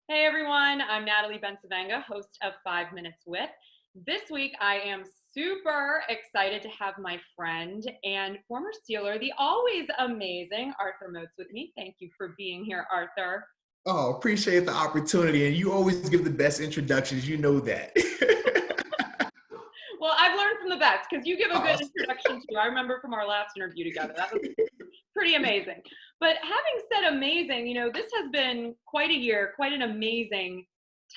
Hey everyone, I'm Natalie Bencivenga, host of 5 Minutes With. This week I am super excited to have my friend and former Steeler, the always amazing Arthur Moats with me. Thank you for being here, Arthur. Oh, appreciate the opportunity. And you always give the best introductions. You know that. Well, I've learned from the best because you give a good Awesome. introduction too. I remember from our last interview together. That was pretty amazing. But having said amazing, this has been quite a year, quite an amazing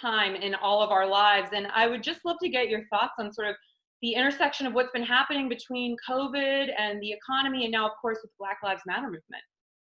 time in all of our lives. And I would just love to get your thoughts on sort of the intersection of what's been happening between COVID and the economy, and now, of course, with the Black Lives Matter movement.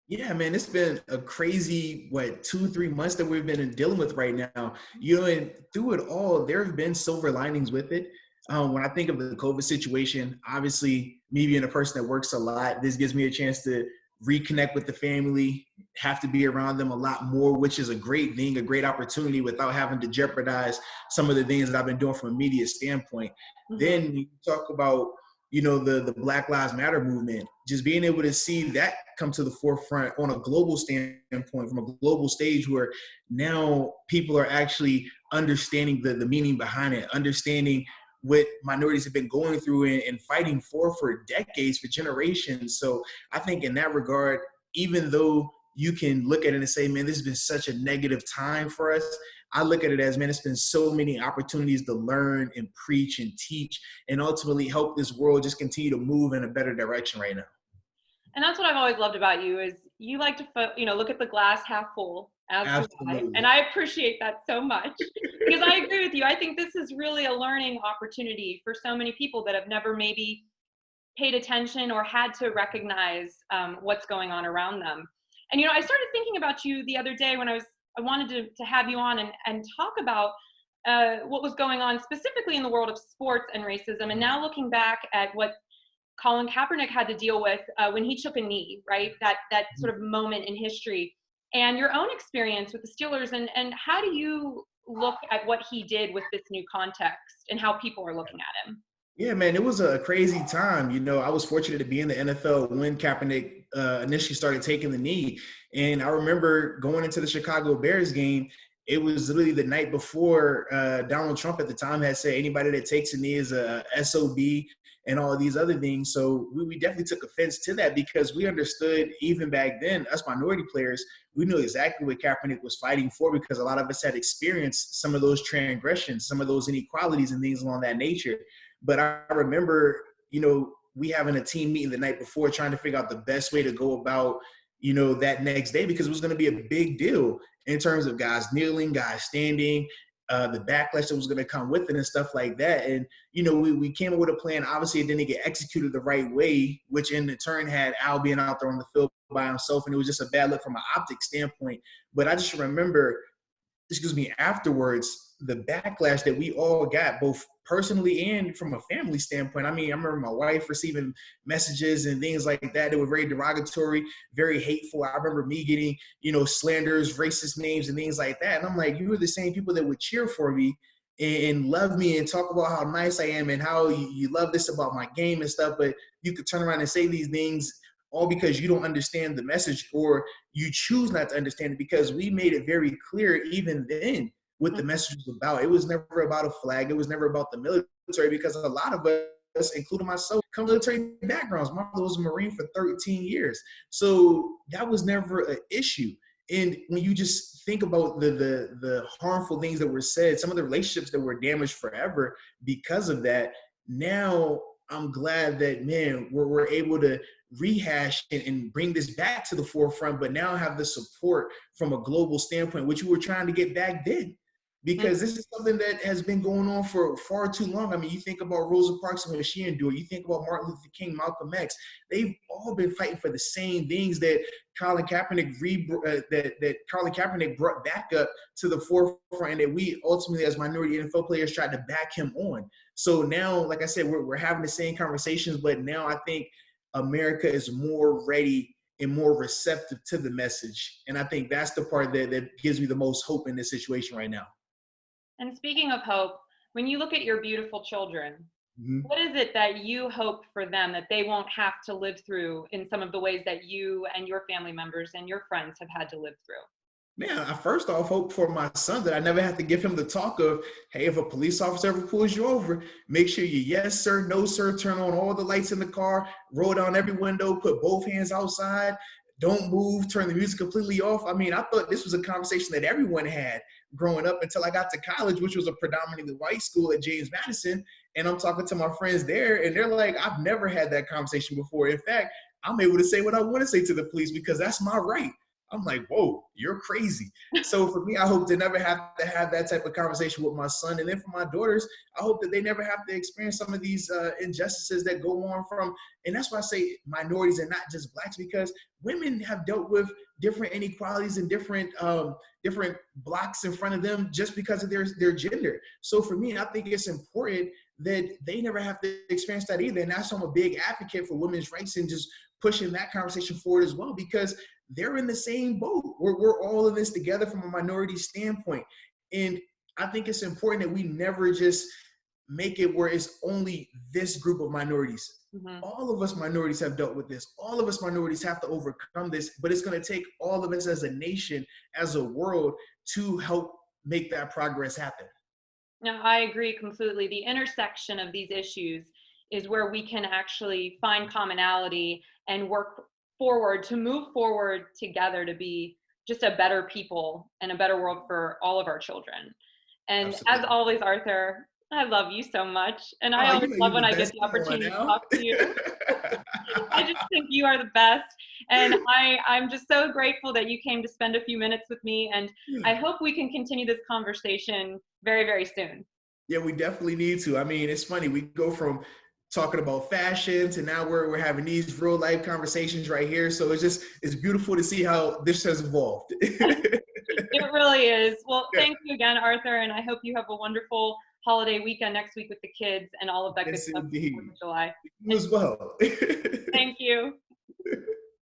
Yeah, man, it's been a crazy, 2, 3 months that we've been dealing with right now. And through it all, there have been silver linings with it. When I think of the COVID situation, obviously, me being a person that works a lot, this gives me a chance to reconnect with the family, have to be around them a lot more, which is a great thing, a great opportunity without having to jeopardize some of the things that I've been doing from a media standpoint. Mm-hmm. Then you talk about the Black Lives Matter movement, just being able to see that come to the forefront on a global standpoint, from a global stage, where now people are actually understanding the meaning behind it, understanding what minorities have been going through and fighting for decades, for generations. So I think in that regard, even though you can look at it and say, man, this has been such a negative time for us, I look at it as, man, it's been so many opportunities to learn and preach and teach and ultimately help this world just continue to move in a better direction right now. And that's what I've always loved about you is you like to, look at the glass half full, as do I. And Absolutely. I appreciate that so much because I agree with you. I think this is really a learning opportunity for so many people that have never maybe paid attention or had to recognize what's going on around them. And, I started thinking about you the other day when I wanted to have you on and talk about what was going on specifically in the world of sports and racism. And now looking back at what Colin Kaepernick had to deal with when he took a knee, right? That sort of moment in history, and your own experience with the Steelers, and how do you look at what he did with this new context and how people are looking at him? Yeah, man, it was a crazy time. I was fortunate to be in the NFL when Kaepernick initially started taking the knee. And I remember going into the Chicago Bears game. It was literally the night before Donald Trump at the time had said anybody that takes a knee is a SOB and all of these other things. So we definitely took offense to that because we understood even back then, us minority players, we knew exactly what Kaepernick was fighting for because a lot of us had experienced some of those transgressions, some of those inequalities and things along that nature. But I remember, we having a team meeting the night before trying to figure out the best way to go about, that next day because it was going to be a big deal in terms of guys kneeling, guys standing, the backlash that was going to come with it and stuff like that. And, we came up with a plan. Obviously, it didn't get executed the right way, which in turn had Al being out there on the field by himself. And it was just a bad look from an optic standpoint. But I just remember, afterwards, the backlash that we all got, both personally and from a family standpoint. I mean, I remember my wife receiving messages and things like that that were very derogatory, very hateful. I remember me getting, slanders, racist names, and things like that. And I'm like, you were the same people that would cheer for me and love me and talk about how nice I am and how you love this about my game and stuff, but you could turn around and say these things all because you don't understand the message or you choose not to understand it, because we made it very clear even then what the message was about. It was never about a flag. It was never about the military, because a lot of us, including myself, come from military backgrounds. My mother was a Marine for 13 years. So that was never an issue. And when you just think about the harmful things that were said, some of the relationships that were damaged forever because of that, now I'm glad that, man, we're able to rehash and bring this back to the forefront, but now have the support from a global standpoint, which we were trying to get back then. Because this is something that has been going on for far too long. I mean, you think about Rosa Parks and what she endured. You think about Martin Luther King, Malcolm X. They've all been fighting for the same things that Colin Kaepernick Colin Kaepernick brought back up to the forefront, and that we ultimately, as minority NFL players, tried to back him on. So now, like I said, we're having the same conversations, but now I think America is more ready and more receptive to the message. And I think that's the part that gives me the most hope in this situation right now. And speaking of hope, when you look at your beautiful children, Mm-hmm. what is it that you hope for them that they won't have to live through in some of the ways that you and your family members and your friends have had to live through? Man, I first off hope for my son that I never have to give him the talk of, hey, if a police officer ever pulls you over, make sure you yes, sir, no, sir, turn on all the lights in the car, roll down every window, put both hands outside, don't move, turn the music completely off. I mean, I thought this was a conversation that everyone had growing up until I got to college, which was a predominantly white school at James Madison. And I'm talking to my friends there, and they're like, I've never had that conversation before. In fact, I'm able to say what I want to say to the police because that's my right. I'm like, whoa, you're crazy. So for me, I hope to never have to have that type of conversation with my son. And then for my daughters, I hope that they never have to experience some of these injustices that go on from, and that's why I say minorities and not just blacks, because women have dealt with different inequalities and different blocks in front of them just because of their gender. So for me, I think it's important that they never have to experience that either. And that's why I'm a big advocate for women's rights and just pushing that conversation forward as well, because they're in the same boat. We're all in this together from a minority standpoint. And I think it's important that we never just make it where it's only this group of minorities. Mm-hmm. All of us minorities have dealt with this. All of us minorities have to overcome this, but it's going to take all of us as a nation, as a world, to help make that progress happen. No, I agree completely. The intersection of these issues is where we can actually find commonality and work forward to move forward together to be just a better people and a better world for all of our children. And as Absolutely. always, Arthur, I love you so much. And I Oh, always you know love you're when the I get best. the Come on opportunity to now. talk to you. I just think you are the best. And I'm just so grateful that you came to spend a few minutes with me. And I hope we can continue this conversation very, very soon. Yeah, we definitely need to. I mean, it's funny. We go from talking about fashion to now we're having these real life conversations right here. So it's beautiful to see how this has evolved. It really is. Well, thank you again, Arthur, and I hope you have a wonderful holiday weekend next week with the kids and all of that good Yes, stuff for 4th indeed. of July. You And as well. thank you.